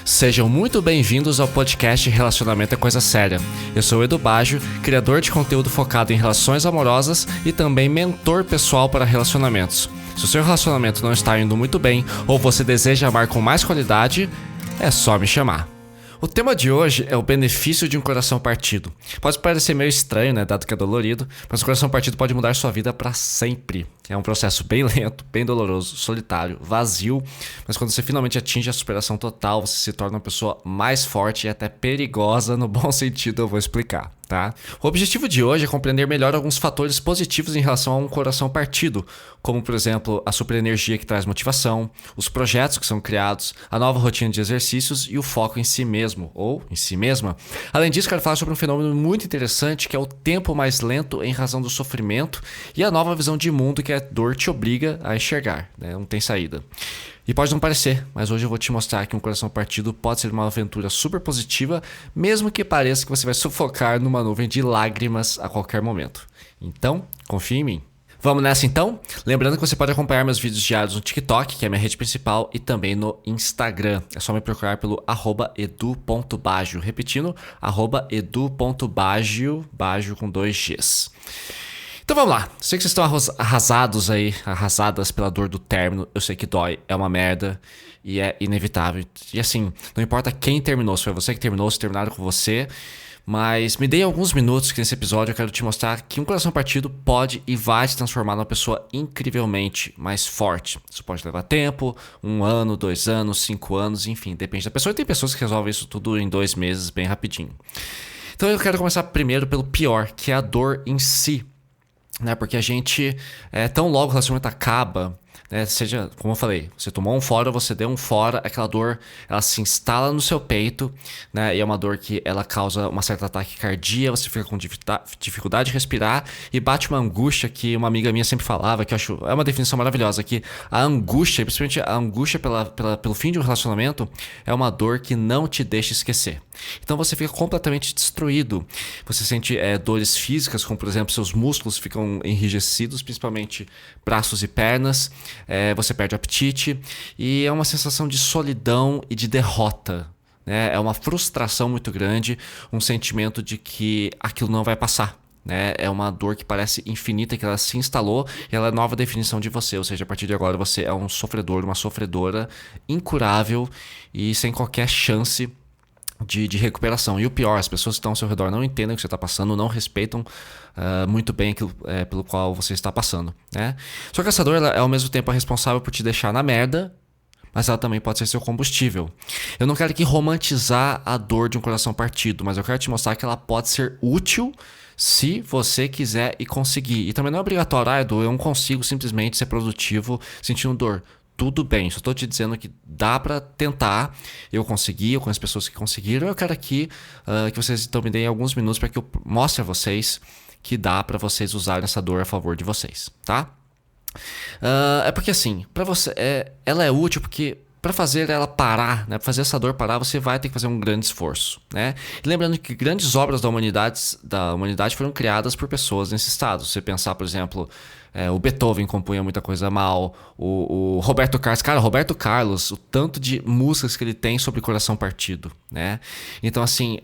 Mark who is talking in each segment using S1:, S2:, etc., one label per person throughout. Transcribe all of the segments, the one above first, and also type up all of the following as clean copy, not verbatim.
S1: Sejam muito bem-vindos ao podcast Relacionamento é Coisa Séria. Eu sou o Edu Baggio, criador de conteúdo focado em relações amorosas e também mentor pessoal para relacionamentos. Se o seu relacionamento não está indo muito bem ou você deseja amar com mais qualidade, é só me chamar. O tema de hoje é o benefício de um coração partido. Pode parecer meio estranho, né, dado que é dolorido, mas o coração partido pode mudar sua vida para sempre. É um processo bem lento, bem doloroso, solitário, vazio, mas quando você finalmente atinge a superação total, você se torna uma pessoa mais forte e até perigosa, no bom sentido, eu vou explicar, tá? O objetivo de hoje é compreender melhor alguns fatores positivos em relação a um coração partido, como, por exemplo, a superenergia que traz motivação, os projetos que são criados, a nova rotina de exercícios e o foco em si mesmo, ou em si mesma. Além disso, quero falar sobre um fenômeno muito interessante, que é o tempo mais lento em razão do sofrimento e a nova visão de mundo que a dor te obriga a enxergar, né? Não tem saída. E pode não parecer, mas hoje eu vou te mostrar que um coração partido pode ser uma aventura super positiva, mesmo que pareça que você vai sufocar numa nuvem de lágrimas a qualquer momento. Então, confia em mim. Vamos nessa então? Lembrando que você pode acompanhar meus vídeos diários no TikTok, que é a minha rede principal, e também no Instagram. É só me procurar pelo @edu.baggio. Repetindo, @edu.baggio, Baggio com 2 Gs. Então vamos lá, sei que vocês estão arrasados aí, arrasadas pela dor do término, eu sei que dói, é uma merda e é inevitável. E assim, não importa quem terminou, se foi você que terminou, se terminaram com você, mas me dê alguns minutos que nesse episódio eu quero te mostrar que um coração partido pode e vai se transformar numa pessoa incrivelmente mais forte. Isso pode levar tempo, 1 ano, 2 anos, 5 anos, enfim, depende da pessoa. E tem pessoas que resolvem isso tudo em 2 meses, bem rapidinho. Então eu quero começar primeiro pelo pior, que é a dor em si. Né, porque a gente, tão logo o relacionamento acaba, né, seja, como eu falei, você tomou um fora, você deu um fora, aquela dor, ela se instala no seu peito, né, e é uma dor que ela causa uma certa taquicardia, você fica com dificuldade de respirar e bate uma angústia que uma amiga minha sempre falava, que eu acho, é uma definição maravilhosa, que a angústia, principalmente a angústia pelo fim de um relacionamento, é uma dor que não te deixa esquecer. Então você fica completamente destruído. Você sente dores físicas, como por exemplo, seus músculos ficam enrijecidos, principalmente braços e pernas. Você perde o apetite e é uma sensação de solidão e de derrota. Né? É uma frustração muito grande, um sentimento de que aquilo não vai passar. Né? É uma dor que parece infinita, que ela se instalou e ela é a nova definição de você. Ou seja, a partir de agora você é um sofredor, uma sofredora incurável e sem qualquer chance de recuperação. E o pior, as pessoas que estão ao seu redor não entendem o que você está passando, não respeitam muito bem aquilo pelo qual você está passando, né? Só que essa dor, ela é ao mesmo tempo responsável por te deixar na merda, mas ela também pode ser seu combustível. Eu não quero aqui romantizar a dor de um coração partido, mas eu quero te mostrar que ela pode ser útil se você quiser e conseguir. E também não é obrigatório, Edu, eu não consigo simplesmente ser produtivo sentindo dor. Tudo bem, só estou te dizendo que dá para tentar. Eu consegui, eu conheço pessoas que conseguiram. Eu quero aqui que vocês então me deem alguns minutos para que eu mostre a vocês que dá para vocês usarem essa dor a favor de vocês, tá? É porque assim, para você, ela é útil porque para fazer ela parar, né, para fazer essa dor parar, você vai ter que fazer um grande esforço, né? E lembrando que grandes obras da humanidade foram criadas por pessoas nesse estado. Se você pensar, por exemplo, o Beethoven compunha muita coisa mal, o Roberto Carlos, cara, Roberto Carlos, o tanto de músicas que ele tem sobre coração partido, né? Então assim,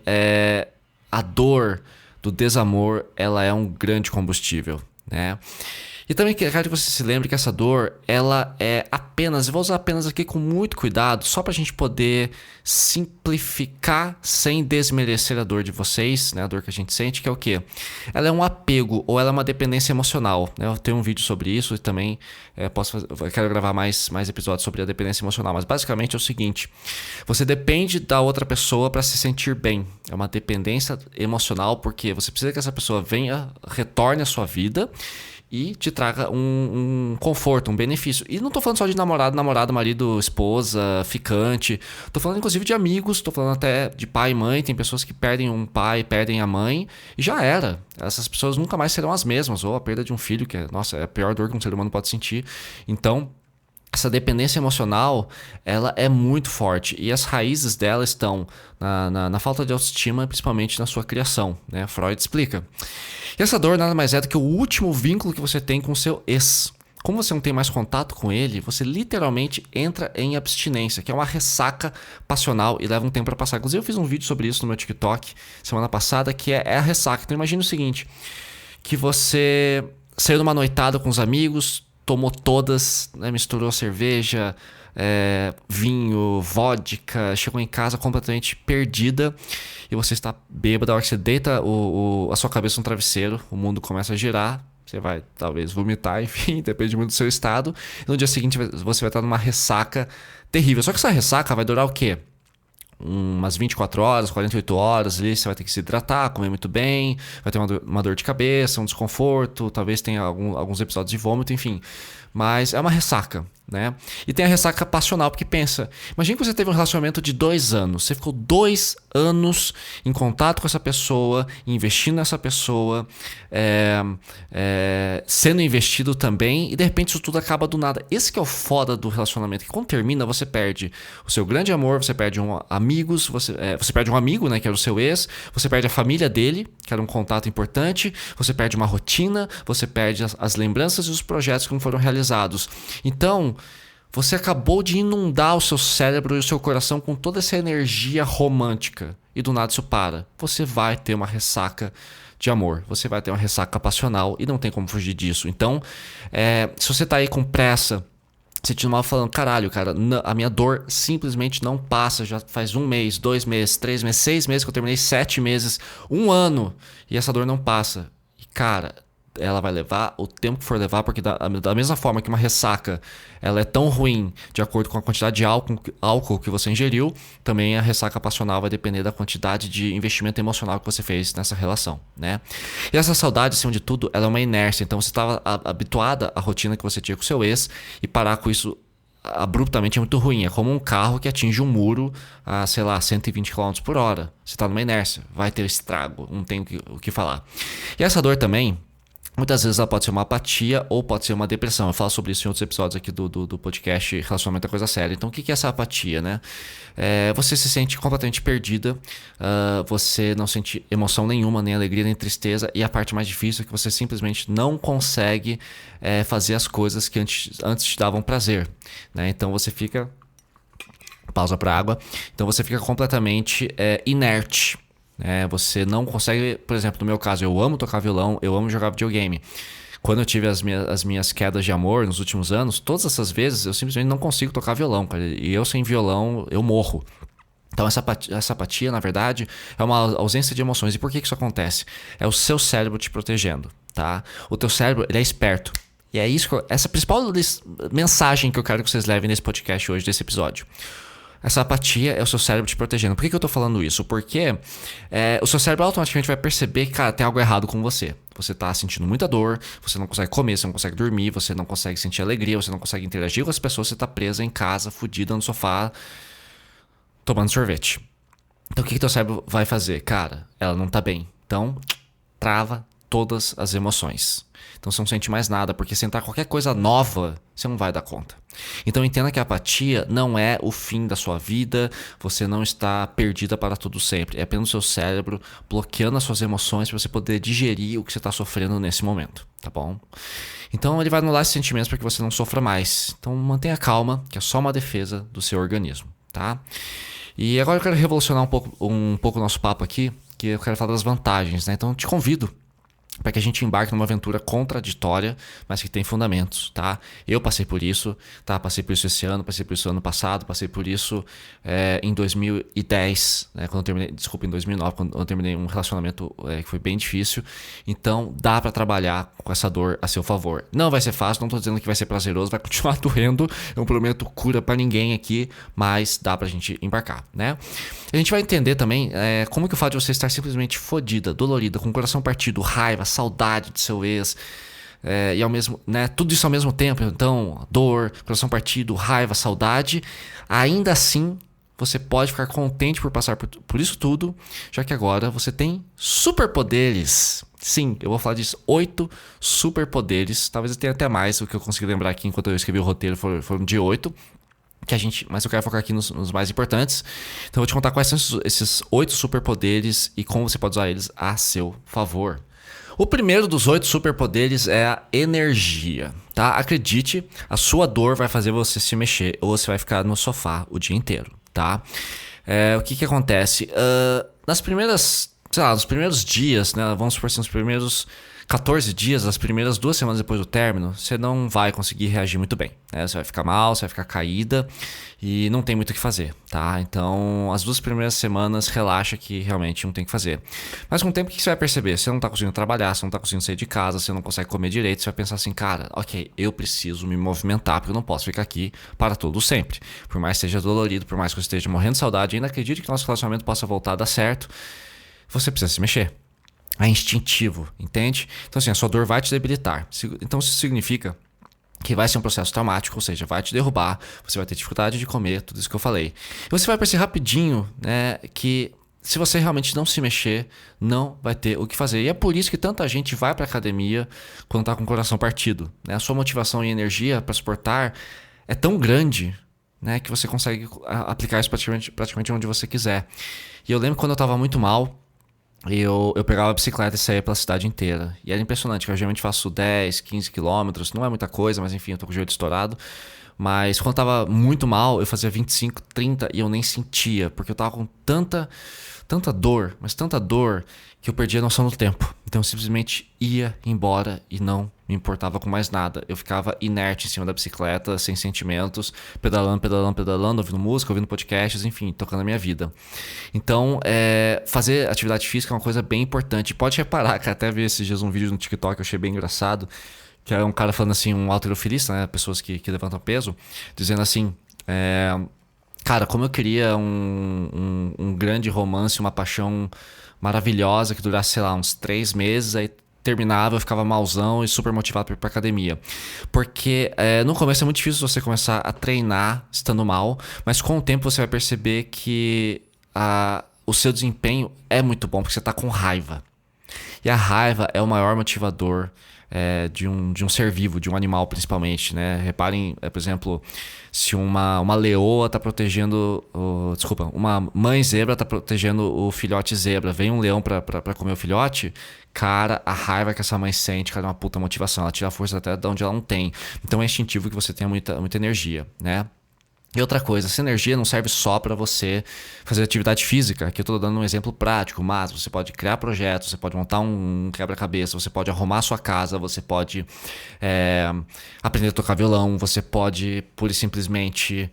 S1: a dor do desamor, ela é um grande combustível, né? E também quero que você se lembre que essa dor, ela é apenas, eu vou usar apenas aqui com muito cuidado, só pra gente poder simplificar sem desmerecer a dor de vocês, né? A dor que a gente sente, que é o quê? Ela é um apego ou ela é uma dependência emocional, né? Eu tenho um vídeo sobre isso e também quero gravar mais episódios sobre a dependência emocional, mas basicamente é o seguinte, você depende da outra pessoa para se sentir bem, é uma dependência emocional porque você precisa que essa pessoa retorne à sua vida e te traga um conforto, um benefício. E não tô falando só de namorado, marido, esposa, ficante. Tô falando inclusive de amigos, tô falando até de pai e mãe. Tem pessoas que perdem um pai, perdem a mãe e já era. Essas pessoas nunca mais serão as mesmas. Ou a perda de um filho, que é a pior dor que um ser humano pode sentir. Então, essa dependência emocional, ela é muito forte e as raízes dela estão na falta de autoestima, principalmente na sua criação, né? Freud explica. E essa dor nada mais é do que o último vínculo que você tem com o seu ex. como você não tem mais contato com ele, você literalmente entra em abstinência, que é uma ressaca passional e leva um tempo para passar. Inclusive eu fiz um vídeo sobre isso no meu TikTok semana passada, que é a ressaca. Então imagina o seguinte, que você saiu numa noitada com os amigos, tomou todas, né, misturou cerveja, vinho, vodka, chegou em casa completamente perdida e você está bêbado. A hora que você deita a sua cabeça no travesseiro, o mundo começa a girar, você vai talvez vomitar, enfim, depende muito do seu estado. E no dia seguinte você vai estar numa ressaca terrível. Só que essa ressaca vai durar o quê? Umas 24 horas, 48 horas ali, você vai ter que se hidratar, comer muito bem, vai ter uma dor de cabeça, um desconforto, talvez tenha alguns episódios de vômito, enfim. Mas é uma ressaca, né? E tem a ressaca passional, porque pensa, imagina que você teve um relacionamento de 2 anos, você ficou 2 anos em contato com essa pessoa, investindo nessa pessoa, sendo investido também, e de repente isso tudo acaba do nada. Esse que é o foda do relacionamento, que quando termina você perde o seu grande amor, você perde amigos, você perde um amigo, né, que era o seu ex, você perde a família dele, que era um contato importante, você perde uma rotina, você perde as lembranças e os projetos que não foram realizados. Então, você acabou de inundar o seu cérebro e o seu coração com toda essa energia romântica e do nada isso para. Você vai ter uma ressaca de amor, você vai ter uma ressaca passional e não tem como fugir disso. Então, se você tá aí com pressa, sentindo mal, falando, caralho, cara, a minha dor simplesmente não passa, já faz 1 mês, 2 meses, 3 meses, 6 meses que eu terminei, 7 meses, 1 ano e essa dor não passa. E cara, ela vai levar o tempo que for levar, porque da mesma forma que uma ressaca ela é tão ruim de acordo com a quantidade de álcool que você ingeriu, também a ressaca passional vai depender da quantidade de investimento emocional que você fez nessa relação, né? E essa saudade, acima de tudo, ela é uma inércia. Então você estava habituada à rotina que você tinha com o seu ex e parar com isso abruptamente é muito ruim. É como um carro que atinge um muro a, sei lá, 120 km por hora. Você está numa inércia, vai ter estrago, não tem o que falar. E essa dor também, muitas vezes ela pode ser uma apatia ou pode ser uma depressão. Eu falo sobre isso em outros episódios aqui do podcast Relacionamento é Coisa Séria. Então o que é essa apatia, né? Você se sente completamente perdida, você não sente emoção nenhuma, nem alegria, nem tristeza. E a parte mais difícil é que você simplesmente não consegue fazer as coisas que antes te davam prazer, né? Então você fica... Pausa para água. Então você fica completamente inerte. Você não consegue, por exemplo, no meu caso, eu amo tocar violão, eu amo jogar videogame. Quando eu tive as minhas quedas de amor nos últimos anos, todas essas vezes eu simplesmente não consigo tocar violão, cara. E eu sem violão, eu morro. Então essa apatia, na verdade, é uma ausência de emoções. E por que isso acontece? É o seu cérebro te protegendo, tá? O teu cérebro, ele é esperto. E é isso essa principal mensagem que eu quero que vocês levem nesse podcast hoje, desse episódio. Essa apatia é o seu cérebro te protegendo. Por que eu tô falando isso? Porque o seu cérebro automaticamente vai perceber que, cara, tem algo errado com você. Você tá sentindo muita dor, você não consegue comer, você não consegue dormir, você não consegue sentir alegria, você não consegue interagir com as pessoas, você tá presa em casa, fudida no sofá, tomando sorvete. Então o que teu cérebro vai fazer? Cara, ela não tá bem. Então, trava todas as emoções. Então você não sente mais nada, porque se entrar qualquer coisa nova, você não vai dar conta. Então entenda que a apatia não é o fim da sua vida, você não está perdida para tudo sempre. É apenas o seu cérebro bloqueando as suas emoções para você poder digerir o que você está sofrendo nesse momento, tá bom? Então ele vai anular esses sentimentos para que você não sofra mais. Então mantenha calma, que é só uma defesa do seu organismo, tá? E agora eu quero revolucionar um pouco o nosso papo aqui, que eu quero falar das vantagens, né? Então eu te convido para que a gente embarque numa aventura contraditória, mas que tem fundamentos, tá? Eu passei por isso, tá? Passei por isso esse ano, passei por isso ano passado, passei por isso em 2010, né? Quando eu terminei, desculpa, em 2009, quando eu terminei um relacionamento que foi bem difícil. Então, dá para trabalhar com essa dor a seu favor. Não vai ser fácil, não tô dizendo que vai ser prazeroso, vai continuar doendo. Eu não prometo cura para ninguém aqui, mas dá pra gente embarcar, né? A gente vai entender também como que o fato de você estar simplesmente fodida, dolorida, com o coração partido, raiva, saudade de seu ex, e ao mesmo, né, tudo isso ao mesmo tempo, então dor, coração partido, raiva, saudade, ainda assim você pode ficar contente por passar por isso tudo, já que agora você tem superpoderes. Sim, eu vou falar disso, 8 superpoderes, talvez eu tenha até mais, o que eu consegui lembrar aqui enquanto eu escrevi o roteiro foram de 8, mas eu quero focar aqui nos mais importantes. Então eu vou te contar quais são esses 8 superpoderes e como você pode usar eles a seu favor. O primeiro dos 8 superpoderes é a energia, tá? Acredite, a sua dor vai fazer você se mexer ou você vai ficar no sofá o dia inteiro, tá? O que acontece? Nas primeiras, sei lá, nos primeiros dias, né? Vamos supor assim, nos primeiros 14 dias, as primeiras 2 semanas depois do término, você não vai conseguir reagir muito bem, né? Você vai ficar mal, você vai ficar caída e não tem muito o que fazer, tá? Então, as 2 primeiras semanas, relaxa que realmente não tem o que fazer. Mas com o tempo, o que você vai perceber? Você não tá conseguindo trabalhar, você não tá conseguindo sair de casa, você não consegue comer direito, você vai pensar assim, cara, ok, eu preciso me movimentar porque eu não posso ficar aqui para todo sempre. Por mais que seja dolorido, por mais que eu esteja morrendo de saudade, ainda acredito que nosso relacionamento possa voltar a dar certo, você precisa se mexer. É instintivo, entende? Então assim, a sua dor vai te debilitar. Então isso significa que vai ser um processo traumático, ou seja, vai te derrubar, você vai ter dificuldade de comer, tudo isso que eu falei. E você vai perceber rapidinho, né, que se você realmente não se mexer, não vai ter o que fazer. E é por isso que tanta gente vai pra academia quando tá com o coração partido, né? A sua motivação e energia para suportar é tão grande, né, que você consegue aplicar isso praticamente onde você quiser. E eu lembro quando eu tava muito mal, eu pegava a bicicleta e saía pela cidade inteira. E era impressionante, que eu geralmente faço 10, 15 quilômetros, não é muita coisa, mas enfim, eu tô com o joelho estourado. Mas quando eu tava muito mal, eu fazia 25, 30 e eu nem sentia, porque eu tava com tanta dor, mas tanta dor, que eu perdia a noção do tempo. Então eu simplesmente ia embora e não me importava com mais nada. Eu ficava inerte em cima da bicicleta, sem sentimentos, pedalando, ouvindo música, ouvindo podcasts, enfim, tocando a minha vida. Então, fazer atividade física é uma coisa bem importante. Pode reparar, que até vi esses dias um vídeo no TikTok que eu achei bem engraçado, que era um cara falando assim, um halterofilista, né, pessoas que levantam peso, dizendo assim, cara, como eu queria um grande romance, uma paixão maravilhosa que durasse, sei lá, uns 3 meses, aí terminava, eu ficava malzão e super motivado para ir pra academia. Porque no começo é muito difícil você começar a treinar estando mal, mas com o tempo você vai perceber que o seu desempenho é muito bom, porque você tá com raiva. E a raiva é o maior motivador de um ser vivo, de um animal principalmente, né? Reparem, por exemplo, se uma leoa tá protegendo... uma mãe zebra tá protegendo o filhote zebra. Vem um leão pra comer o filhote, cara, a raiva que essa mãe sente, cara, é uma puta motivação. Ela tira a força até de onde ela não tem. Então é instintivo que você tenha muita energia, né? E outra coisa, essa energia não serve só para você fazer atividade física. Aqui eu estou dando um exemplo prático, mas você pode criar projetos, você pode montar um quebra-cabeça, você pode arrumar a sua casa, você pode aprender a tocar violão, você pode pura e simplesmente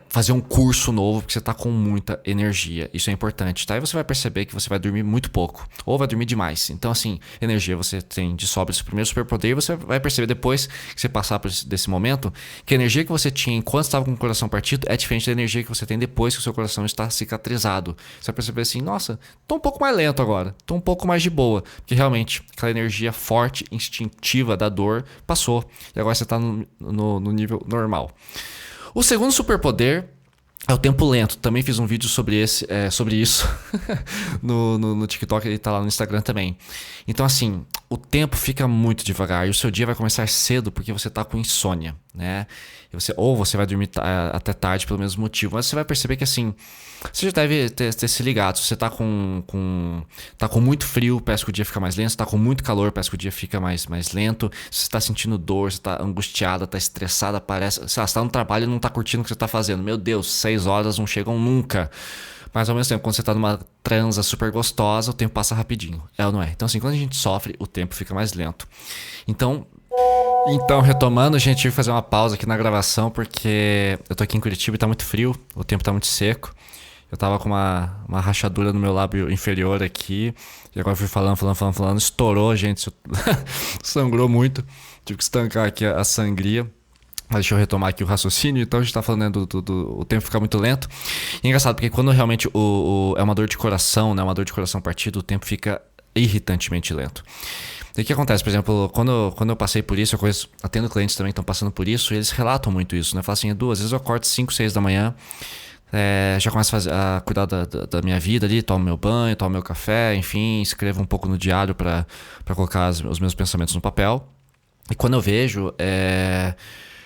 S1: fazer um curso novo, porque você está com muita energia. Isso é importante, tá? E você vai perceber que você vai dormir muito pouco, ou vai dormir demais. Então assim, energia você tem de sobra esse primeiro superpoder, e você vai perceber depois que você passar por desse momento, que a energia que você tinha enquanto estava com o coração partido é diferente da energia que você tem depois que o seu coração está cicatrizado. Você vai perceber assim, nossa, tô um pouco mais lento agora, tô um pouco mais de boa, porque realmente aquela energia forte, instintiva da dor passou e agora você está no nível normal. O segundo superpoder é o tempo lento. Também fiz um vídeo sobre isso no TikTok, ele tá lá no Instagram também. Então assim, o tempo fica muito devagar e o seu dia vai começar cedo porque você tá com insônia, né? Ou você vai dormir até tarde pelo mesmo motivo, mas você vai perceber que assim, você já deve ter se ligado. Se você tá com muito frio, parece que o dia fica mais lento. Se tá com muito calor, parece que o dia fica mais lento. Se você tá sentindo dor, você tá angustiada, tá estressada, parece... Sei lá, você tá no trabalho e não tá curtindo o que você tá fazendo. Meu Deus, 6 horas não chegam nunca. Mas ao mesmo tempo, quando você tá numa transa super gostosa, o tempo passa rapidinho. É ou não é? Então assim, quando a gente sofre, o tempo fica mais lento. Então, retomando, a gente tive que fazer uma pausa aqui na gravação, porque eu tô aqui em Curitiba e tá muito frio, o tempo tá muito seco. Eu tava com uma rachadura no meu lábio inferior aqui, e agora eu fui falando, estourou, gente, sangrou muito, tive que estancar aqui a sangria. Mas deixa eu retomar aqui o raciocínio. Então a gente tá falando do tempo ficar muito lento. E é engraçado, porque quando realmente é uma dor de coração, né, uma dor de coração partido, o tempo fica irritantemente lento. E o que acontece, por exemplo, quando eu passei por isso, atendo clientes também que estão passando por isso, e eles relatam muito isso, né? Falam assim, Edu, às vezes eu acordo 5, 6 da manhã, já começo a cuidar da minha vida ali, tomo meu banho, tomo meu café, enfim, escrevo um pouco no diário para colocar os meus pensamentos no papel. E quando eu vejo,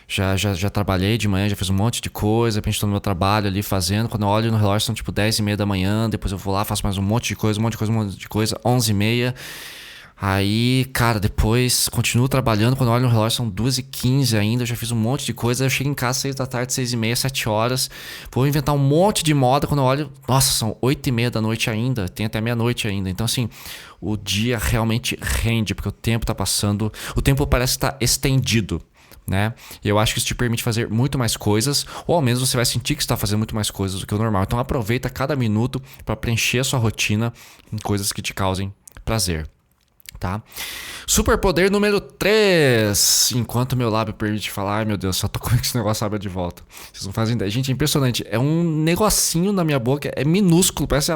S1: já trabalhei de manhã, já fiz um monte de coisa, de repente estou no meu trabalho ali fazendo, quando eu olho no relógio são tipo 10h30 da manhã, depois eu vou lá, faço mais um monte de coisa, 11h30, Aí, cara, depois continuo trabalhando. Quando eu olho no relógio, são 2h15 ainda. Eu já fiz um monte de coisa. Aí eu chego em casa 6 da tarde, 6h30, 7 horas. Vou inventar um monte de moda. Quando eu olho, nossa, são 8h30 da noite ainda. Tem até meia-noite ainda. Então, assim, o dia realmente rende, porque o tempo tá passando. O tempo parece estar estendido, né? E eu acho que isso te permite fazer muito mais coisas, ou ao menos você vai sentir que está fazendo muito mais coisas do que o normal. Então aproveita cada minuto para preencher a sua rotina em coisas que te causem prazer, tá? Superpoder número 3. Enquanto meu lábio permite falar, ai meu Deus, só tô com esse negócio abre de volta. Vocês não fazem ideia. Gente, é impressionante. É um negocinho na minha boca, é minúsculo, parece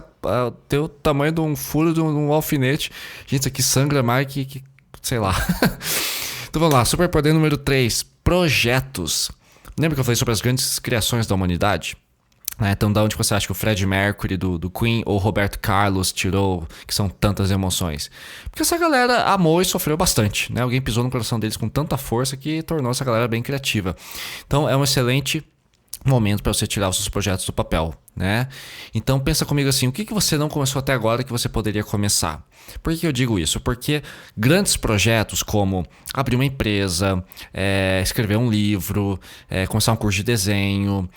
S1: ter o tamanho de um furo de um alfinete. Gente, isso aqui sangra mais que sei lá. Então vamos lá, superpoder número 3, projetos. Lembra que eu falei sobre as grandes criações da humanidade? Então, da onde você acha que o Freddie Mercury do Queen ou Roberto Carlos tirou, que são tantas emoções? Porque essa galera amou e sofreu bastante, né? Alguém pisou no coração deles com tanta força que tornou essa galera bem criativa. Então, é um excelente momento para você tirar os seus projetos do papel, né? Então pensa comigo assim, o que você não começou até agora que você poderia começar? Por que eu digo isso? Porque grandes projetos como abrir uma empresa, escrever um livro, começar um curso de desenho,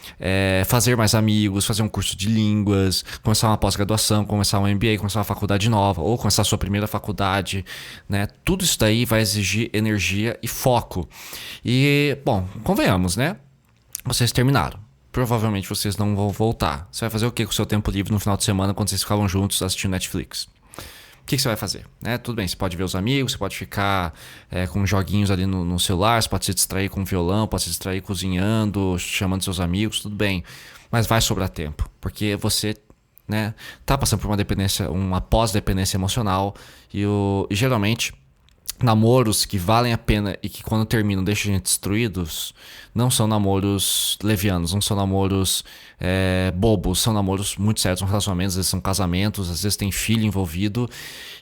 S1: fazer mais amigos, fazer um curso de línguas, começar uma pós-graduação, começar um MBA, começar uma faculdade nova ou começar a sua primeira faculdade, né? Tudo isso daí vai exigir energia e foco. E, bom, convenhamos, né? Vocês terminaram. Provavelmente vocês não vão voltar. Você vai fazer o que com o seu tempo livre no final de semana quando vocês ficavam juntos assistindo Netflix? O que você vai fazer? Tudo bem, você pode ver os amigos, você pode ficar com joguinhos ali no celular, você pode se distrair com violão, pode se distrair cozinhando, chamando seus amigos, tudo bem. Mas vai sobrar tempo, porque você tá passando por uma dependência, uma pós-dependência emocional e geralmente namoros que valem a pena e que quando terminam deixam a gente destruídos não são namoros levianos, não são namoros bobos, são namoros muito sérios, são relacionamentos, às vezes são casamentos, às vezes tem filho envolvido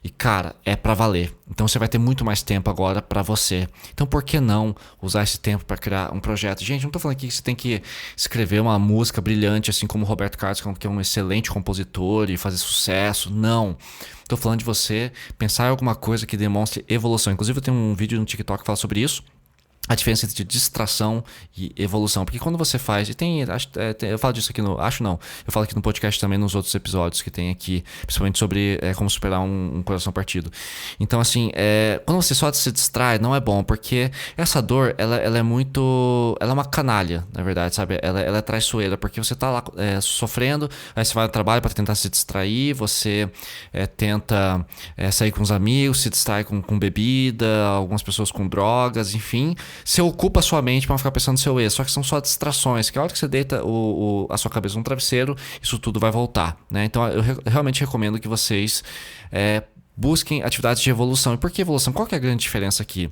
S1: e cara, é pra valer. Então você vai ter muito mais tempo agora pra você. Então por que não usar esse tempo pra criar um projeto? Gente, não tô falando aqui que você tem que escrever uma música brilhante assim como o Roberto Carlos, que é um excelente compositor e fazer sucesso, não. Tô falando de você pensar em alguma coisa que demonstre evolução. Inclusive eu tenho um vídeo no TikTok que fala sobre isso. A diferença entre distração e evolução. Porque quando você faz... eu falo disso aqui no... Acho não. Eu falo aqui no podcast também nos outros episódios que tem aqui. Principalmente sobre como superar um coração partido. Então assim, quando você só se distrai, não é bom. Porque essa dor, ela é muito... Ela é uma canalha, na verdade, sabe? Ela é traiçoeira. Porque você tá lá sofrendo, aí você vai ao trabalho para tentar se distrair. Você tenta sair com os amigos, se distrai com bebida, algumas pessoas com drogas, enfim... Você ocupa a sua mente para ficar pensando no seu ex, só que são só distrações, que a hora que você deita a sua cabeça no travesseiro, isso tudo vai voltar, né? Então eu realmente recomendo que vocês busquem atividades de evolução. E por que evolução? Qual que é a grande diferença aqui?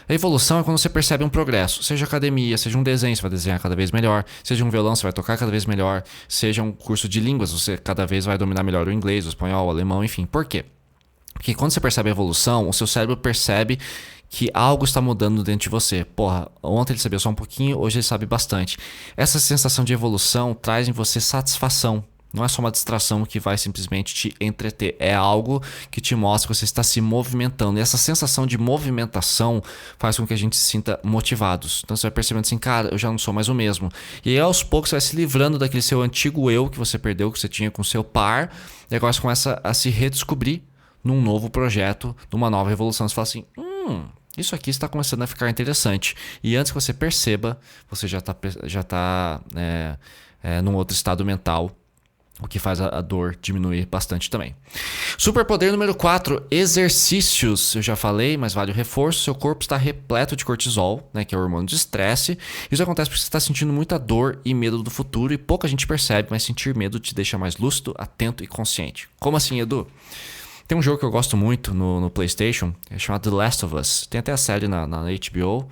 S1: A evolução é quando você percebe um progresso, seja academia, seja um desenho, você vai desenhar cada vez melhor, seja um violão, você vai tocar cada vez melhor, seja um curso de línguas, você cada vez vai dominar melhor o inglês, o espanhol, o alemão, enfim. Por quê? Porque quando você percebe a evolução, o seu cérebro percebe que algo está mudando dentro de você. Porra, ontem ele sabia só um pouquinho, hoje ele sabe bastante. Essa sensação de evolução traz em você satisfação. Não é só uma distração que vai simplesmente te entreter. É algo que te mostra que você está se movimentando. E essa sensação de movimentação faz com que a gente se sinta motivados. Então você vai percebendo assim, cara, eu já não sou mais o mesmo. E aí aos poucos você vai se livrando daquele seu antigo eu que você perdeu, que você tinha com seu par. E agora você começa a se redescobrir num novo projeto, numa nova evolução. Você fala assim, isso aqui está começando a ficar interessante. E antes que você perceba, você já está num outro estado mental, o que faz a dor diminuir bastante também. Superpoder número 4, exercícios. Eu já falei, mas vale o reforço. Seu corpo está repleto de cortisol, né, que é o hormônio de estresse. Isso acontece porque você está sentindo muita dor e medo do futuro e pouca gente percebe, mas sentir medo te deixa mais lúcido, atento e consciente. Como assim, Edu? Tem um jogo que eu gosto muito no PlayStation, é chamado The Last of Us. Tem até a série na HBO.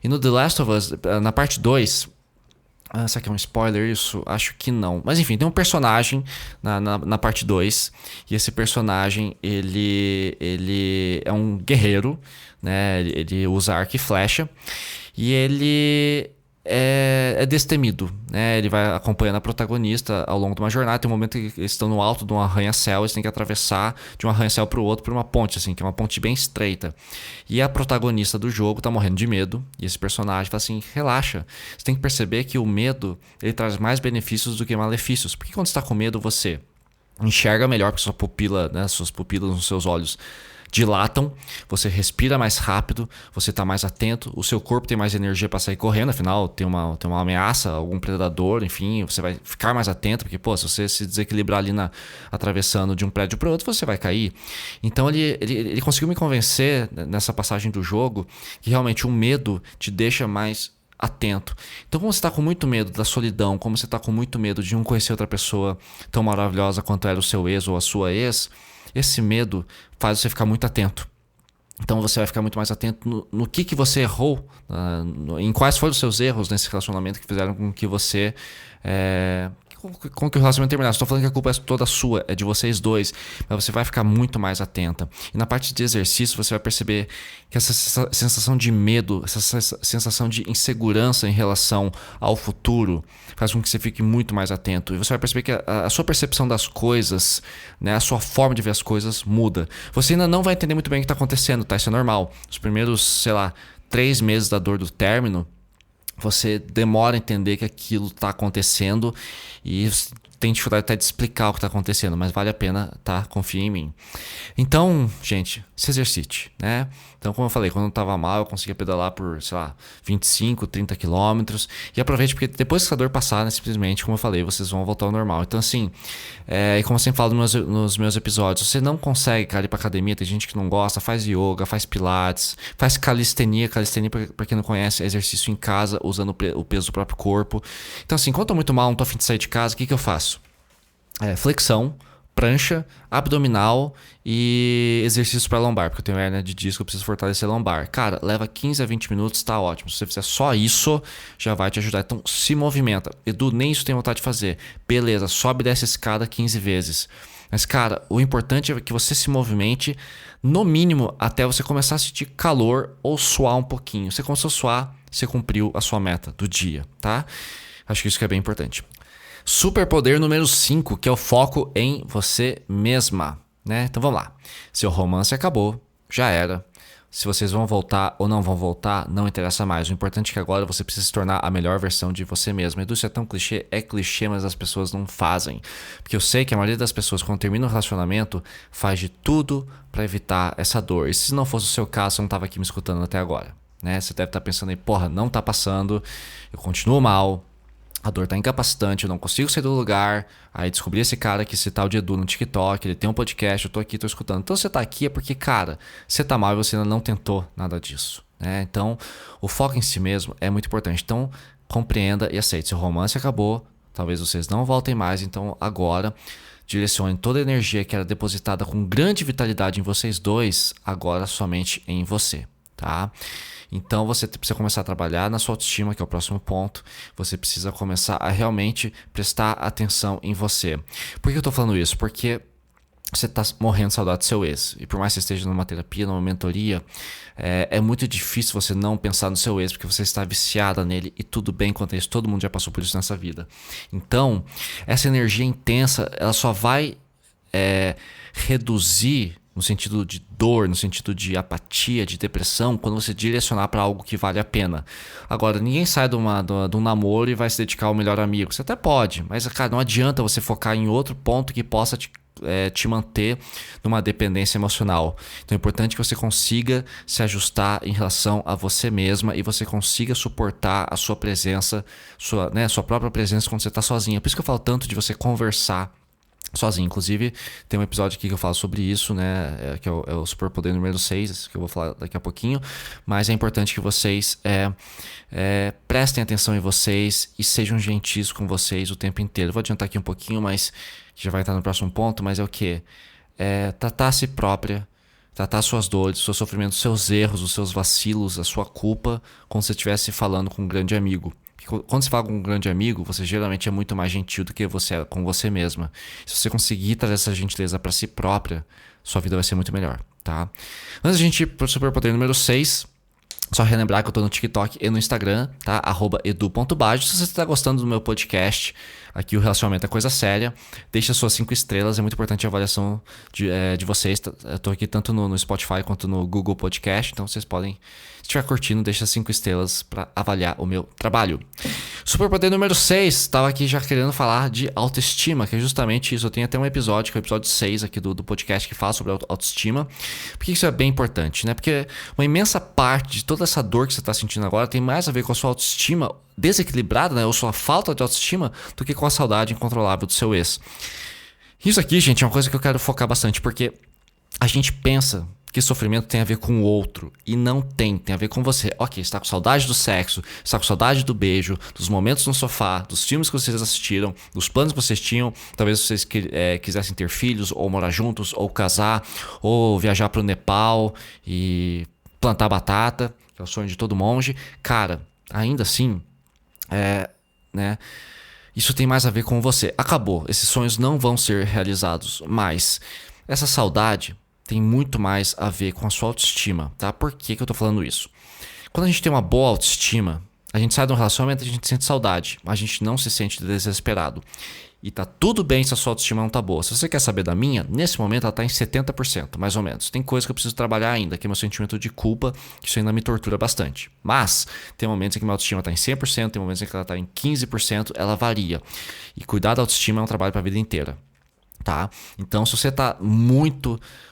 S1: E no The Last of Us, na parte 2... será que é um spoiler isso? Acho que não. Mas enfim, tem um personagem na parte 2. E esse personagem, ele é um guerreiro, né? Ele usa arco e flecha. E ele é destemido, né? Ele vai acompanhando a protagonista ao longo de uma jornada. Tem um momento que eles estão no alto de um arranha-céu, eles têm que atravessar de um arranha-céu para o outro por uma ponte, assim, que é uma ponte bem estreita. E a protagonista do jogo tá morrendo de medo, e esse personagem fala assim: relaxa, você tem que perceber que o medo ele traz mais benefícios do que malefícios. Porque quando você está com medo, você enxerga melhor, porque sua pupila, né, suas pupilas nos seus olhos dilatam, você respira mais rápido, você está mais atento, o seu corpo tem mais energia para sair correndo, afinal tem uma ameaça, algum predador, enfim, você vai ficar mais atento, porque pô, se você se desequilibrar ali atravessando de um prédio para outro, você vai cair. Então ele conseguiu me convencer nessa passagem do jogo que realmente o medo te deixa mais atento. Então, como você está com muito medo da solidão, como você está com muito medo de não conhecer outra pessoa tão maravilhosa quanto era o seu ex ou a sua ex, esse medo faz você ficar muito atento. Então você vai ficar muito mais atento no que você errou, em quais foram os seus erros nesse relacionamento que fizeram com que você com que o relacionamento terminasse. Estou falando que a culpa é toda sua, é de vocês dois, mas você vai ficar muito mais atenta. E na parte de exercício você vai perceber que essa sensação de medo, essa sensação de insegurança em relação ao futuro faz com que você fique muito mais atento. E você vai perceber que a sua percepção das coisas, né, a sua forma de ver as coisas muda. Você ainda não vai entender muito bem o que está acontecendo, tá? Isso é normal. Os primeiros, 3 meses da dor do término, você demora a entender que aquilo está acontecendo e tem dificuldade até de explicar o que está acontecendo, mas vale a pena, tá? Confia em mim. Então, gente, se exercite, né? Então, como eu falei, quando eu estava mal, eu conseguia pedalar por, 25, 30 quilômetros. E aproveite, porque depois que essa dor passar, né, simplesmente, como eu falei, vocês vão voltar ao normal. Então, assim, e como eu sempre falo nos meus episódios, você não consegue, cara, ir pra academia, tem gente que não gosta, faz yoga, faz pilates, faz calistenia. Calistenia, pra quem não conhece, é exercício em casa, usando o peso do próprio corpo. Então, assim, quando eu tô muito mal, não tô a fim de sair de casa, o que eu faço? Flexão, prancha, abdominal e exercícios para lombar, porque eu tenho hernia de disco, eu preciso fortalecer a lombar. Cara, leva 15 a 20 minutos, tá ótimo. Se você fizer só isso, já vai te ajudar. Então se movimenta. Edu, nem isso tem vontade de fazer. Beleza, sobe e desce a escada 15 vezes. Mas, cara, o importante é que você se movimente, no mínimo, até você começar a sentir calor ou suar um pouquinho. Você começou a suar, você cumpriu a sua meta do dia, tá? Acho que isso que é bem importante. Superpoder número 5, que é o foco em você mesma, né? Então vamos lá. Seu romance acabou, já era. Se vocês vão voltar ou não vão voltar, não interessa mais. O importante é que agora você precisa se tornar a melhor versão de você mesmo. Edu, isso é tão clichê, mas as pessoas não fazem. Porque eu sei que a maioria das pessoas, quando termina um relacionamento, faz de tudo para evitar essa dor. E se não fosse o seu caso, você não estava aqui me escutando até agora, né? Você deve estar pensando aí, porra, não tá passando, eu continuo mal. A dor tá incapacitante, eu não consigo sair do lugar. Aí descobri esse cara aqui, esse tal de Edu no TikTok, ele tem um podcast, eu tô aqui, tô escutando. Então você tá aqui é porque, cara, você tá mal e você ainda não tentou nada disso, né? Então, o foco em si mesmo é muito importante. Então, compreenda e aceite. Seu romance acabou, talvez vocês não voltem mais, então agora direcione toda a energia que era depositada com grande vitalidade em vocês dois, agora somente em você, tá? Então você precisa começar a trabalhar na sua autoestima, que é o próximo ponto. Você precisa começar a realmente prestar atenção em você. Por que eu tô falando isso? Porque você tá morrendo de saudade do seu ex. E por mais que você esteja numa terapia, numa mentoria, é muito difícil você não pensar no seu ex, porque você está viciada nele e tudo bem quanto a isso. Todo mundo já passou por isso nessa vida. Então, essa energia intensa, ela só vai reduzir no sentido de dor, no sentido de apatia, de depressão, quando você direcionar para algo que vale a pena. Agora, ninguém sai de um namoro e vai se dedicar ao melhor amigo. Você até pode, mas, cara, não adianta você focar em outro ponto que possa te manter numa dependência emocional. Então é importante que você consiga se ajustar em relação a você mesma e você consiga suportar a sua presença, sua própria presença quando você está sozinha. Por isso que eu falo tanto de você conversar sozinho. Inclusive, tem um episódio aqui que eu falo sobre isso, né? Que é o superpoder número 6, que eu vou falar daqui a pouquinho. Mas é importante que vocês prestem atenção em vocês e sejam gentis com vocês o tempo inteiro. Eu vou adiantar aqui um pouquinho, mas já vai estar no próximo ponto. Mas é o quê? Tratar a si própria, tratar suas dores, seus sofrimentos, seus erros, os seus vacilos, a sua culpa, como se você estivesse falando com um grande amigo. Quando você fala com um grande amigo, você geralmente é muito mais gentil do que você é com você mesma. Se você conseguir trazer essa gentileza para si própria, sua vida vai ser muito melhor, tá? Antes da gente ir pro superpoder número 6, Só relembrar que eu tô no TikTok e no Instagram, tá? @edu.baggio. Se você está gostando do meu podcast, aqui o Relacionamento é Coisa Séria, deixa suas 5 estrelas, é muito importante a avaliação de vocês. Eu tô aqui tanto no Spotify quanto no Google Podcast, então vocês podem, se estiver curtindo, deixa 5 estrelas para avaliar o meu trabalho. Superpoder número 6, tava aqui já querendo falar de autoestima, que é justamente isso. Eu tenho até um episódio, que é o episódio 6 aqui do podcast, que fala sobre autoestima. Por que isso é bem importante, né? Porque uma imensa parte de toda essa dor que você está sentindo agora tem mais a ver com a sua autoestima desequilibrada, né? Ou sua falta de autoestima, do que com a saudade incontrolável do seu ex. Isso aqui, gente, é uma coisa que eu quero focar bastante, porque a gente pensa que sofrimento tem a ver com o outro, e não tem a ver com você. Ok, você está com saudade do sexo, está com saudade do beijo, dos momentos no sofá, dos filmes que vocês assistiram, dos planos que vocês tinham. Talvez vocês quisessem ter filhos, ou morar juntos, ou casar, ou viajar para o Nepal e plantar batata, que é o sonho de todo monge. Cara, ainda assim, né? Isso tem mais a ver com você. Acabou, esses sonhos não vão ser realizados, mas essa saudade tem muito mais a ver com a sua autoestima, tá? Por que eu tô falando isso? Quando a gente tem uma boa autoestima, a gente sai de um relacionamento e a gente sente saudade, a gente não se sente desesperado. E tá tudo bem se a sua autoestima não tá boa. Se você quer saber da minha, nesse momento ela tá em 70%, mais ou menos. Tem coisa que eu preciso trabalhar ainda, que é meu sentimento de culpa, que isso ainda me tortura bastante. Mas tem momentos em que minha autoestima tá em 100%, tem momentos em que ela tá em 15%, ela varia. E cuidar da autoestima é um trabalho pra vida inteira. Tá? Então, se você tá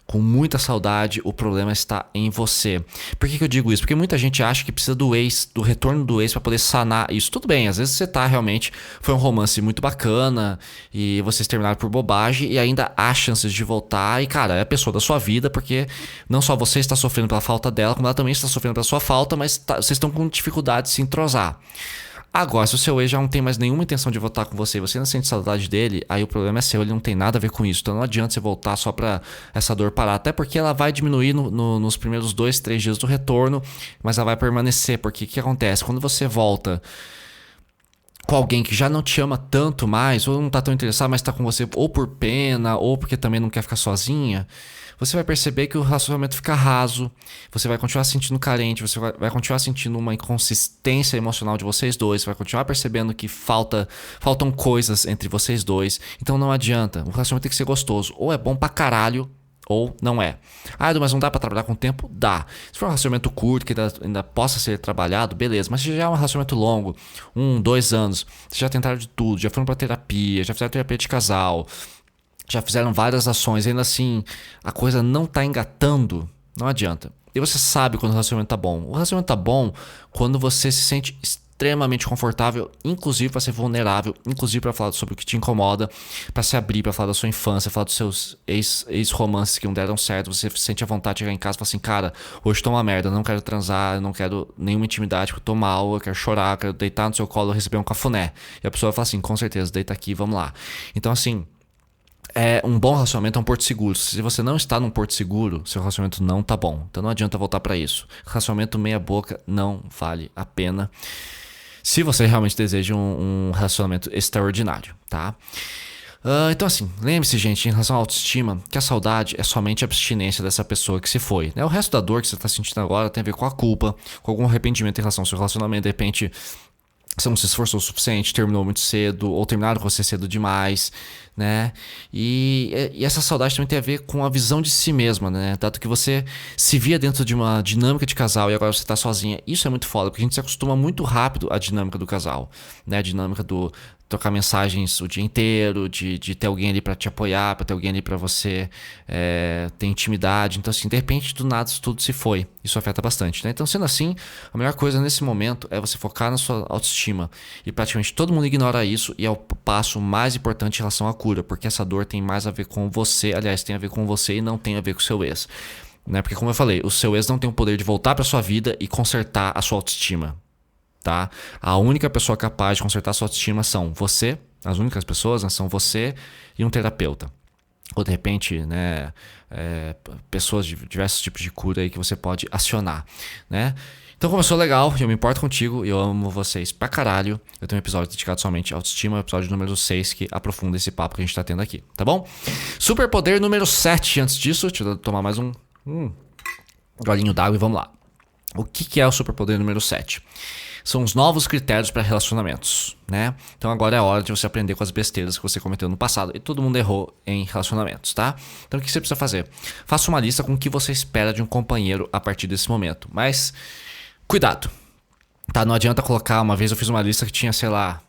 S1: com muita saudade, o problema está em você. Por que eu digo isso? Porque muita gente acha que precisa do ex, do retorno do ex, para poder sanar isso. Tudo bem, às vezes você tá realmente, foi um romance muito bacana e vocês terminaram por bobagem e ainda há chances de voltar. E cara, é a pessoa da sua vida, porque não só você está sofrendo pela falta dela, como ela também está sofrendo pela sua falta, mas vocês estão com dificuldade de se entrosar. Agora, se o seu ex já não tem mais nenhuma intenção de voltar com você e você não sente saudade dele, aí o problema é seu, ele não tem nada a ver com isso. Então não adianta você voltar só pra essa dor parar. Até porque ela vai diminuir nos primeiros 2, 3 dias do retorno, mas ela vai permanecer. Porque o que acontece? Quando você volta com alguém que já não te ama tanto mais, ou não tá tão interessado, mas tá com você ou por pena, ou porque também não quer ficar sozinha, você vai perceber que o relacionamento fica raso, você vai continuar se sentindo carente, você vai continuar sentindo uma inconsistência emocional de vocês dois, você vai continuar percebendo que faltam coisas entre vocês dois. Então não adianta, o relacionamento tem que ser gostoso, ou é bom pra caralho, ou não é. Ah, mas não dá pra trabalhar com o tempo? Dá. Se for um relacionamento curto, que ainda possa ser trabalhado, beleza. Mas se já é um relacionamento longo, 1, 2 anos, vocês já tentaram de tudo, já foram pra terapia, já fizeram terapia de casal, já fizeram várias ações, ainda assim a coisa não tá engatando, não adianta. E você sabe quando o relacionamento tá bom. O relacionamento tá bom quando você se sente extremamente confortável, inclusive para ser vulnerável, inclusive para falar sobre o que te incomoda, para se abrir, para falar da sua infância, falar dos seus ex-romances que não deram certo. Você sente a vontade de chegar em casa e falar assim, cara, hoje tô uma merda, eu não quero transar, eu não quero nenhuma intimidade, porque eu tô mal, eu quero chorar, eu quero deitar no seu colo e receber um cafuné. E a pessoa fala assim, com certeza, deita aqui, vamos lá. Então assim, um bom relacionamento é um porto seguro. Se você não está num porto seguro, seu relacionamento não tá bom. Então não adianta voltar para isso. Relacionamento meia boca não vale a pena, se você realmente deseja um relacionamento extraordinário, tá? Então assim, lembre-se, gente, em relação à autoestima, que a saudade é somente a abstinência dessa pessoa que se foi, né? O resto da dor que você está sentindo agora tem a ver com a culpa, com algum arrependimento em relação ao seu relacionamento. De repente você não se esforçou o suficiente, terminou muito cedo, ou terminaram com você cedo demais, né? E essa saudade também tem a ver com a visão de si mesma, né? Dado que você se via dentro de uma dinâmica de casal e agora você tá sozinha. Isso é muito foda, porque a gente se acostuma muito rápido à dinâmica do casal, né? A dinâmica do trocar mensagens o dia inteiro, de ter alguém ali pra te apoiar, pra ter alguém ali pra você ter intimidade. Então assim, de repente do nada isso tudo se foi. Isso afeta bastante, né? Então sendo assim, a melhor coisa nesse momento é você focar na sua autoestima. E praticamente todo mundo ignora isso, e é o passo mais importante em relação à cura, porque essa dor tem mais a ver com você, aliás, tem a ver com você e não tem a ver com o seu ex, né? Porque como eu falei, o seu ex não tem o poder de voltar pra sua vida e consertar a sua autoestima. Tá? A única pessoa capaz de consertar sua autoestima são você, as únicas pessoas, né, são você e um terapeuta. Ou de repente, né, pessoas de diversos tipos de cura aí que você pode acionar, né? Então começou legal, eu me importo contigo, eu amo vocês pra caralho. Eu tenho um episódio dedicado somente à autoestima, o episódio número 6, que aprofunda esse papo que a gente tá tendo aqui, tá bom? Superpoder número 7, antes disso, deixa eu tomar mais um golinho d'água e vamos lá. O que é o superpoder número 7? São os novos critérios para relacionamentos, né? Então agora é a hora de você aprender com as besteiras que você cometeu no passado. E todo mundo errou em relacionamentos, tá? Então o que você precisa fazer? Faça uma lista com o que você espera de um companheiro a partir desse momento. Mas cuidado, tá? Não adianta colocar... Uma vez eu fiz uma lista que tinha, sei lá,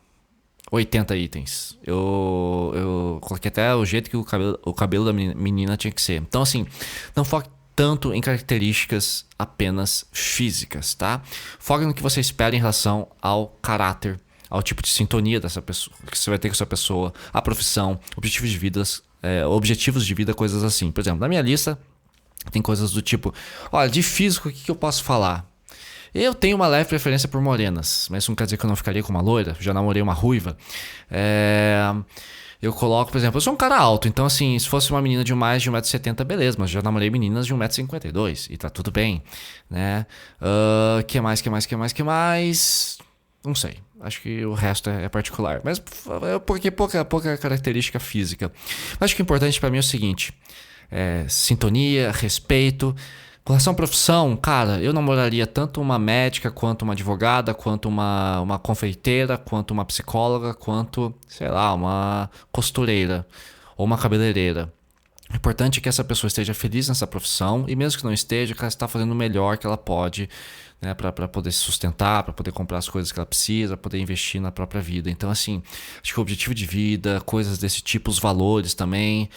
S1: 80 itens. Eu coloquei até o jeito que o cabelo da menina tinha que ser. Então assim, não foque tanto em características apenas físicas, tá? Foque no que você espera em relação ao caráter, ao tipo de sintonia dessa pessoa, que você vai ter com essa pessoa, a profissão, objetivos de vida, coisas assim. Por exemplo, na minha lista tem coisas do tipo, olha, de físico, o que eu posso falar? Eu tenho uma leve preferência por morenas, mas isso não quer dizer que eu não ficaria com uma loira. Já namorei uma ruiva. Eu coloco, por exemplo, eu sou um cara alto, então assim, se fosse uma menina de mais de 1,70 m, beleza, mas já namorei meninas de 1,52 m e tá tudo bem, né? Que mais? Não sei, acho que o resto é particular, mas porque pouca característica física. Acho que o importante pra mim é o seguinte, sintonia, respeito. Com relação à profissão, cara, eu namoraria tanto uma médica, quanto uma advogada, quanto uma confeiteira, quanto uma psicóloga, quanto, sei lá, uma costureira ou uma cabeleireira. O importante é que essa pessoa esteja feliz nessa profissão e mesmo que não esteja, que ela está fazendo o melhor que ela pode, né, para poder se sustentar, para poder comprar as coisas que ela precisa, para poder investir na própria vida. Então, assim, acho que o objetivo de vida, coisas desse tipo, os valores também,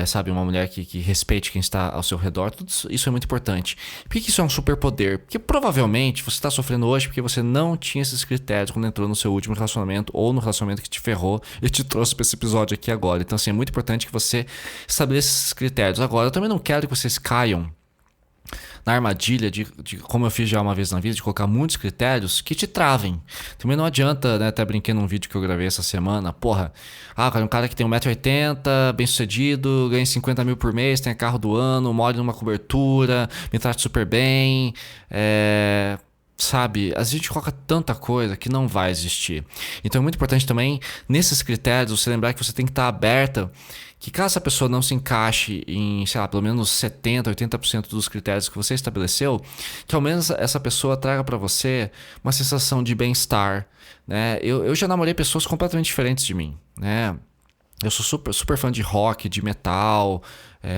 S1: sabe, uma mulher que respeite quem está ao seu redor, tudo isso é muito importante. Por que isso é um superpoder? Porque provavelmente você está sofrendo hoje porque você não tinha esses critérios quando entrou no seu último relacionamento ou no relacionamento que te ferrou e te trouxe para esse episódio aqui agora. Então, assim, é muito importante que você estabeleça esses critérios. Agora, eu também não quero que vocês caiam na armadilha de como eu fiz já uma vez na vida, de colocar muitos critérios que te travem. Também não adianta, né? Até brinquei num vídeo que eu gravei essa semana. Porra, cara, um cara que tem 1,80 m, bem sucedido, ganha 50 mil por mês, tem carro do ano, mora numa cobertura, me trata super bem, sabe, a gente coloca tanta coisa que não vai existir. Então é muito importante também, nesses critérios, você lembrar que você tem que estar aberta, que caso essa pessoa não se encaixe em, sei lá, pelo menos 70%, 80% dos critérios que você estabeleceu, que ao menos essa pessoa traga pra você uma sensação de bem-estar, né? Eu já namorei pessoas completamente diferentes de mim, né? Eu sou super fã de rock, de metal,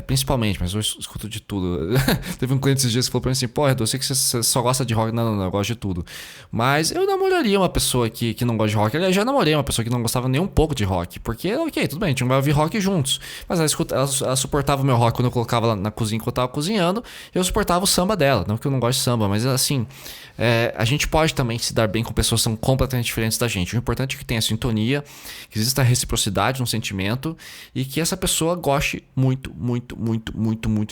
S1: principalmente, mas eu escuto de tudo. Teve um cliente esses dias que falou pra mim assim, pô, Edu, eu sei que você só gosta de rock. Não, eu gosto de tudo. Mas eu namoraria uma pessoa que não gosta de rock. Aliás, já namorei uma pessoa que não gostava nem um pouco de rock. Porque, ok, tudo bem, a gente não vai ouvir rock juntos. Mas ela suportava o meu rock quando eu colocava na cozinha enquanto eu tava cozinhando. Eu suportava o samba dela. Não que eu não goste de samba, mas assim, a gente pode também se dar bem com pessoas que são completamente diferentes da gente. O importante é que tenha sintonia, que exista reciprocidade no sentimento e que essa pessoa goste muito